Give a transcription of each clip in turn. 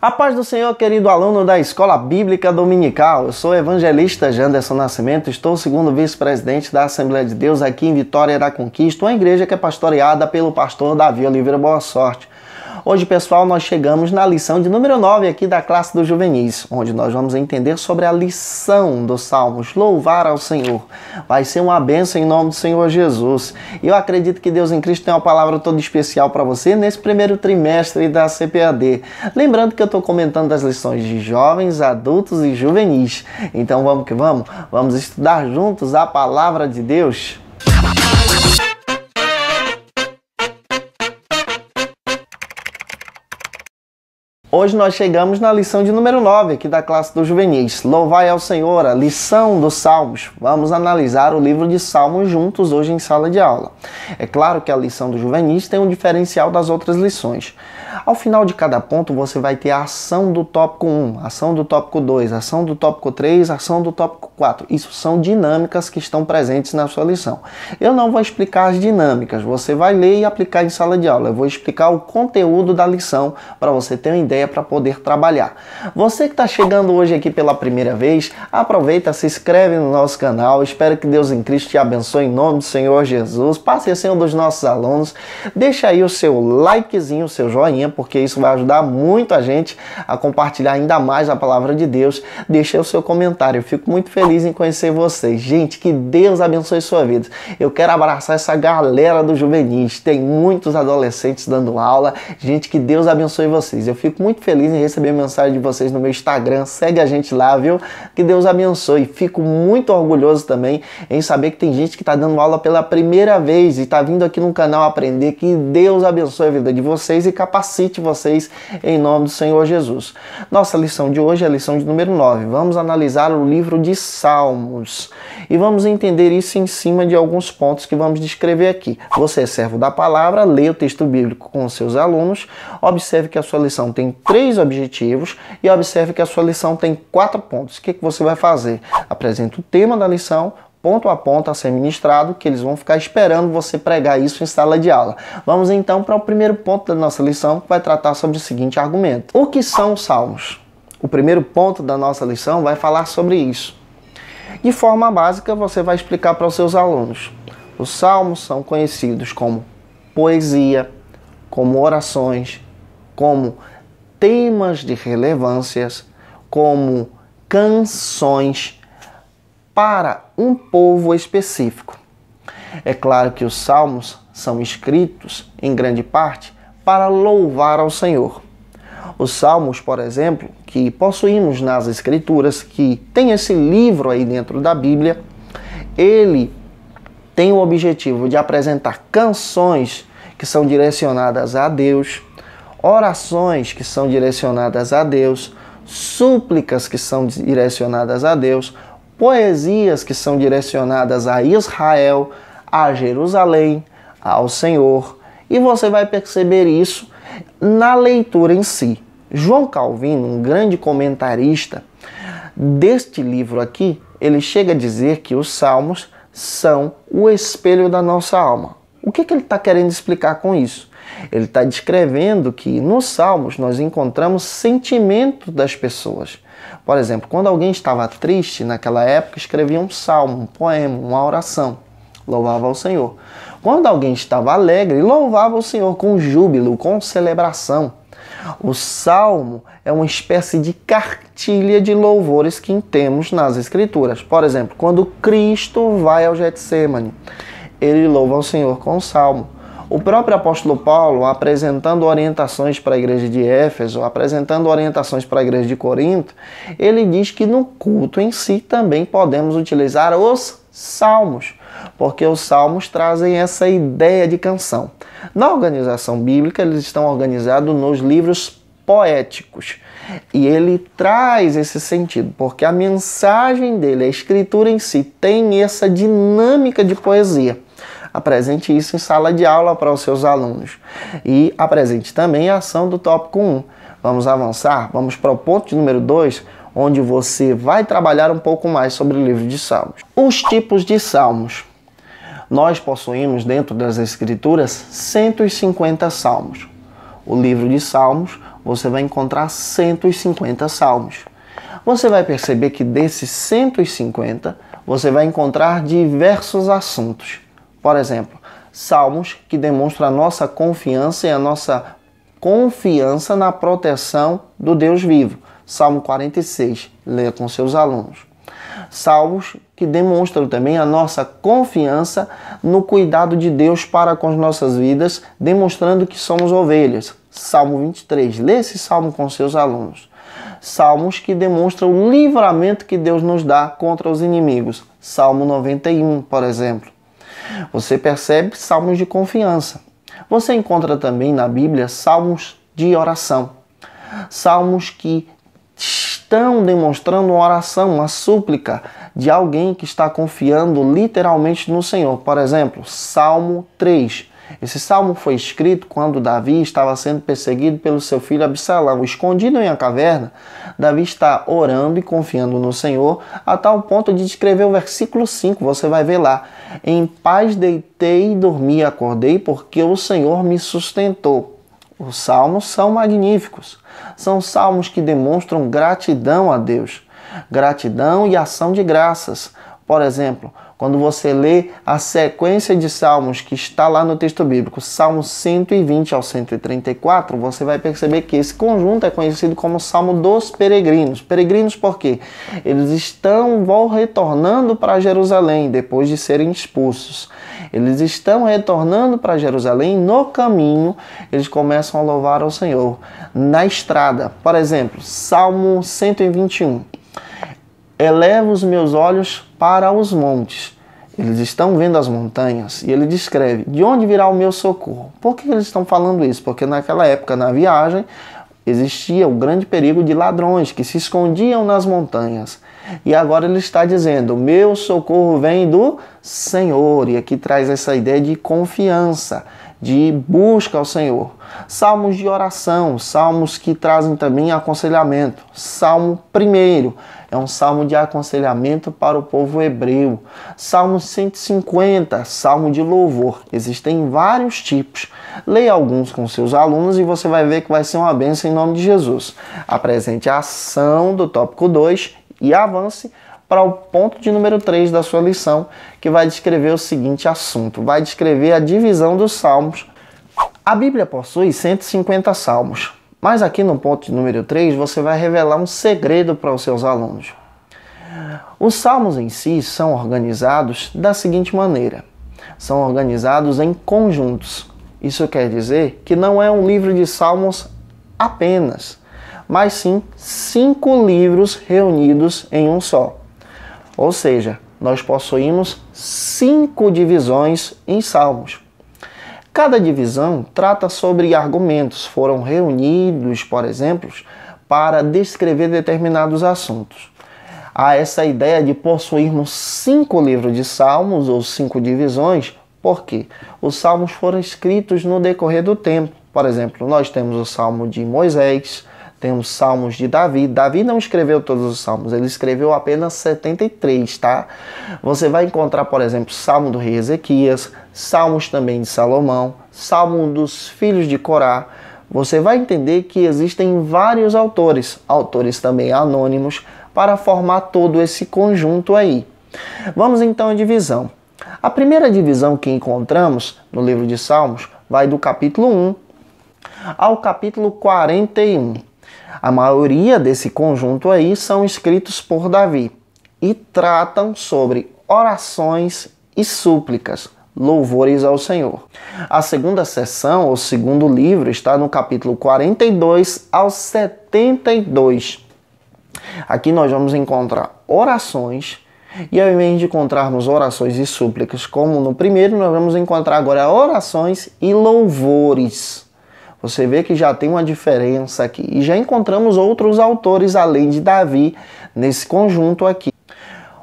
A paz do Senhor, querido aluno da Escola Bíblica Dominical. Eu sou o evangelista Janderson Nascimento, estou segundo vice-presidente da Assembleia de Deus aqui em Vitória da Conquista, uma igreja que é pastoreada pelo pastor Davi Oliveira Boa Sorte. Hoje, pessoal, nós chegamos na lição de número 9 aqui da classe dos juvenis, onde nós vamos entender sobre a lição dos Salmos, louvar ao Senhor. Vai ser uma bênção em nome do Senhor Jesus. E eu acredito que Deus em Cristo tem uma palavra toda especial para você nesse primeiro trimestre da CPAD. Lembrando que eu estou comentando as lições de jovens, adultos e juvenis. Então vamos que vamos? Vamos estudar juntos a palavra de Deus? Hoje nós chegamos na lição de número 9 aqui da classe dos juvenis. Louvai ao Senhor, a lição dos Salmos. Vamos analisar o livro de Salmos juntos hoje em sala de aula. É claro que a lição dos juvenis tem um diferencial das outras lições. Ao final de cada ponto você vai ter a ação do tópico 1, ação do tópico 2, ação do tópico 3, ação do tópico 4. Isso são dinâmicas que estão presentes na sua lição. Eu não vou explicar as dinâmicas, você vai ler e aplicar em sala de aula. Eu vou explicar o conteúdo da lição para você ter uma ideia para poder trabalhar. Você que está chegando hoje aqui pela primeira vez, aproveita, se inscreve no nosso canal. Espero que Deus em Cristo te abençoe em nome do Senhor Jesus. Passe a ser um dos nossos alunos. Deixa aí o seu likezinho, o seu joinha, porque isso vai ajudar muito a gente a compartilhar ainda mais a palavra de Deus. Deixa aí o seu comentário. Eu fico muito feliz em conhecer vocês. Gente, que Deus abençoe sua vida. Eu quero abraçar essa galera do juvenis. Tem muitos adolescentes dando aula. Gente, que Deus abençoe vocês. Eu fico muito feliz em receber mensagem de vocês no meu Instagram. Segue a gente lá, viu? Que Deus abençoe. Fico muito orgulhoso também em saber que tem gente que está dando aula pela primeira vez e está vindo aqui no canal aprender. Que Deus abençoe a vida de vocês e capacite vocês em nome do Senhor Jesus. Nossa lição de hoje é a lição de número 9. Vamos analisar o livro de Salmos e vamos entender isso em cima de alguns pontos que vamos descrever aqui. Você é servo da palavra, lê o texto bíblico com os seus alunos, observe que a sua lição tem 3 objetivos e observe que a sua lição tem 4 pontos. O que você vai fazer? Apresenta o tema da lição, ponto a ponto a ser ministrado, que eles vão ficar esperando você pregar isso em sala de aula. Vamos então para o primeiro ponto da nossa lição, que vai tratar sobre o seguinte argumento. O que são os salmos? O primeiro ponto da nossa lição vai falar sobre isso. De forma básica, você vai explicar para os seus alunos. Os salmos são conhecidos como poesia, como orações, como temas de relevâncias, como canções para um povo específico. É claro que os salmos são escritos, em grande parte, para louvar ao Senhor. Os salmos, por exemplo, que possuímos nas Escrituras, que tem esse livro aí dentro da Bíblia, ele tem o objetivo de apresentar canções que são direcionadas a Deus, orações que são direcionadas a Deus, súplicas que são direcionadas a Deus, poesias que são direcionadas a Israel, a Jerusalém, ao Senhor. E você vai perceber isso na leitura em si. João Calvino, um grande comentarista deste livro aqui, ele chega a dizer que os salmos são o espelho da nossa alma. O que ele está querendo explicar com isso? Ele está descrevendo que nos salmos nós encontramos sentimento das pessoas. Por exemplo, quando alguém estava triste naquela época, escrevia um salmo, um poema, uma oração, louvava ao Senhor. Quando alguém estava alegre, louvava o Senhor com júbilo, com celebração. O salmo é uma espécie de cartilha de louvores que temos nas Escrituras. Por exemplo, quando Cristo vai ao Getsêmani, ele louva ao Senhor com o salmo. O próprio apóstolo Paulo, apresentando orientações para a igreja de Éfeso, apresentando orientações para a igreja de Corinto, ele diz que no culto em si também podemos utilizar os salmos, porque os salmos trazem essa ideia de canção. Na organização bíblica, eles estão organizados nos livros poéticos, e ele traz esse sentido, porque a mensagem dele, a escritura em si, tem essa dinâmica de poesia. Apresente isso em sala de aula para os seus alunos. E apresente também a ação do tópico 1. Vamos avançar? Vamos para o ponto de número 2, onde você vai trabalhar um pouco mais sobre o livro de Salmos. Os tipos de salmos. Nós possuímos dentro das Escrituras 150 salmos. O livro de Salmos, você vai encontrar 150 salmos. Você vai perceber que desses 150, você vai encontrar diversos assuntos. Por exemplo, salmos que demonstram a nossa confiança e a nossa confiança na proteção do Deus vivo. Salmo 46, leia com seus alunos. Salmos que demonstram também a nossa confiança no cuidado de Deus para com as nossas vidas, demonstrando que somos ovelhas. Salmo 23, leia esse salmo com seus alunos. Salmos que demonstram o livramento que Deus nos dá contra os inimigos. Salmo 91, por exemplo. Você percebe salmos de confiança. Você encontra também na Bíblia salmos de oração. Salmos que estão demonstrando uma oração, uma súplica de alguém que está confiando literalmente no Senhor. Por exemplo, Salmo 3. Esse salmo foi escrito quando Davi estava sendo perseguido pelo seu filho Absalão. Escondido em uma caverna, Davi está orando e confiando no Senhor, a tal ponto de escrever o versículo 5. Você vai ver lá: em paz deitei e dormi, acordei, porque o Senhor me sustentou. Os salmos são magníficos. São salmos que demonstram gratidão a Deus. Gratidão e ação de graças. Por exemplo, quando você lê a sequência de salmos que está lá no texto bíblico, Salmos 120 ao 134, você vai perceber que esse conjunto é conhecido como Salmo dos Peregrinos. Peregrinos por quê? Eles vão retornando para Jerusalém depois de serem expulsos. Eles estão retornando para Jerusalém, no caminho eles começam a louvar ao Senhor. Na estrada, por exemplo, Salmo 121. Eleva os meus olhos para os montes. Eles estão vendo as montanhas e ele descreve: de onde virá o meu socorro? Por que eles estão falando isso? Porque naquela época, na viagem, existia o grande perigo de ladrões que se escondiam nas montanhas. E agora ele está dizendo: meu socorro vem do Senhor. E aqui traz essa ideia de confiança, de busca ao Senhor. Salmos de oração, salmos que trazem também aconselhamento. Salmo 1 é um salmo de aconselhamento para o povo hebreu. Salmo 150, salmo de louvor. Existem vários tipos. Leia alguns com seus alunos e você vai ver que vai ser uma bênção em nome de Jesus. Apresente a ação do tópico 2 e avance para o ponto de número 3 da sua lição, que vai descrever o seguinte assunto. Vai descrever a divisão dos salmos. A Bíblia possui 150 salmos, mas aqui no ponto de número 3 você vai revelar um segredo para os seus alunos. Os salmos em si são organizados da seguinte maneira. São organizados em conjuntos. Isso quer dizer que não é um livro de salmos apenas, mas sim 5 livros reunidos em um só. Ou seja, nós possuímos 5 divisões em salmos. Cada divisão trata sobre argumentos, foram reunidos, por exemplo, para descrever determinados assuntos. Há essa ideia de possuirmos 5 livros de salmos ou 5 divisões, porque os salmos foram escritos no decorrer do tempo. Por exemplo, nós temos o salmo de Moisés, temos salmos de Davi. Davi não escreveu todos os salmos, ele escreveu apenas 73, tá? Você vai encontrar, por exemplo, salmo do rei Ezequias, salmos também de Salomão, salmo dos filhos de Corá. Você vai entender que existem vários autores também anônimos, para formar todo esse conjunto aí. Vamos então à divisão. A primeira divisão que encontramos no livro de Salmos vai do capítulo 1 ao capítulo 41. A maioria desse conjunto aí são escritos por Davi e tratam sobre orações e súplicas, louvores ao Senhor. A segunda seção, ou segundo livro, está no capítulo 42 ao 72. Aqui nós vamos encontrar orações, e ao invés de encontrarmos orações e súplicas como no primeiro, nós vamos encontrar agora orações e louvores. Você vê que já tem uma diferença aqui. E já encontramos outros autores além de Davi nesse conjunto aqui.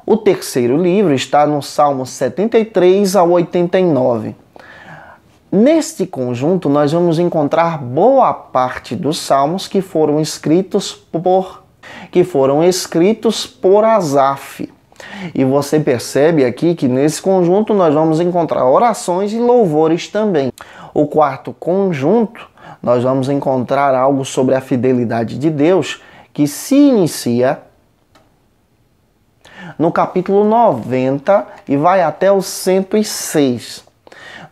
O terceiro livro está no Salmo 73 ao 89. Neste conjunto nós vamos encontrar boa parte dos salmos que foram escritos por Asaf. E você percebe aqui que nesse conjunto nós vamos encontrar orações e louvores também. O quarto conjunto nós vamos encontrar algo sobre a fidelidade de Deus que se inicia no capítulo 90 e vai até o 106.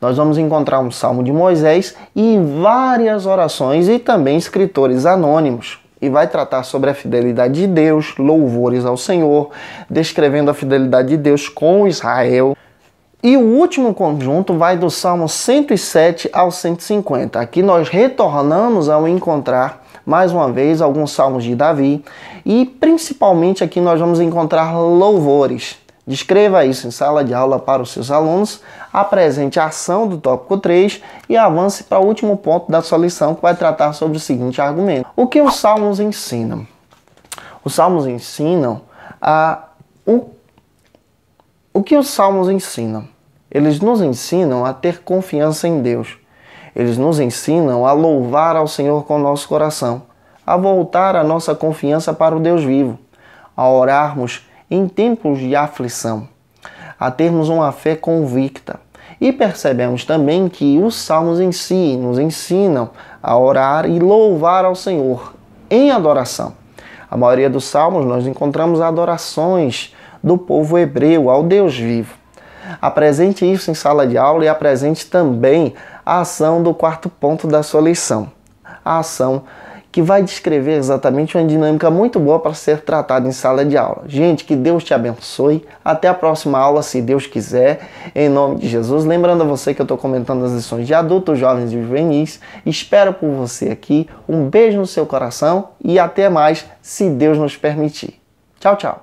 Nós vamos encontrar um salmo de Moisés e várias orações e também escritores anônimos. E vai tratar sobre a fidelidade de Deus, louvores ao Senhor, descrevendo a fidelidade de Deus com Israel. E o último conjunto vai do Salmo 107 ao 150. Aqui nós retornamos ao encontrar, mais uma vez, alguns salmos de Davi. E principalmente aqui nós vamos encontrar louvores. Descreva isso em sala de aula para os seus alunos, apresente a ação do tópico 3 e avance para o último ponto da sua lição, que vai tratar sobre o seguinte argumento. O que os salmos ensinam? Os salmos ensinam O que os salmos ensinam? Eles nos ensinam a ter confiança em Deus. Eles nos ensinam a louvar ao Senhor com o nosso coração, a voltar a nossa confiança para o Deus vivo, a orarmos em tempos de aflição, a termos uma fé convicta. E percebemos também que os salmos em si nos ensinam a orar e louvar ao Senhor em adoração. A maioria dos salmos nós encontramos adorações do povo hebreu ao Deus vivo. Apresente isso em sala de aula e apresente também a ação do quarto ponto da sua lição. A ação que vai descrever exatamente uma dinâmica muito boa para ser tratada em sala de aula. Gente, que Deus te abençoe. Até a próxima aula, se Deus quiser, em nome de Jesus. Lembrando a você que eu estou comentando as lições de adultos, jovens e juvenis. Espero por você aqui. Um beijo no seu coração e até mais, se Deus nos permitir. Tchau, tchau.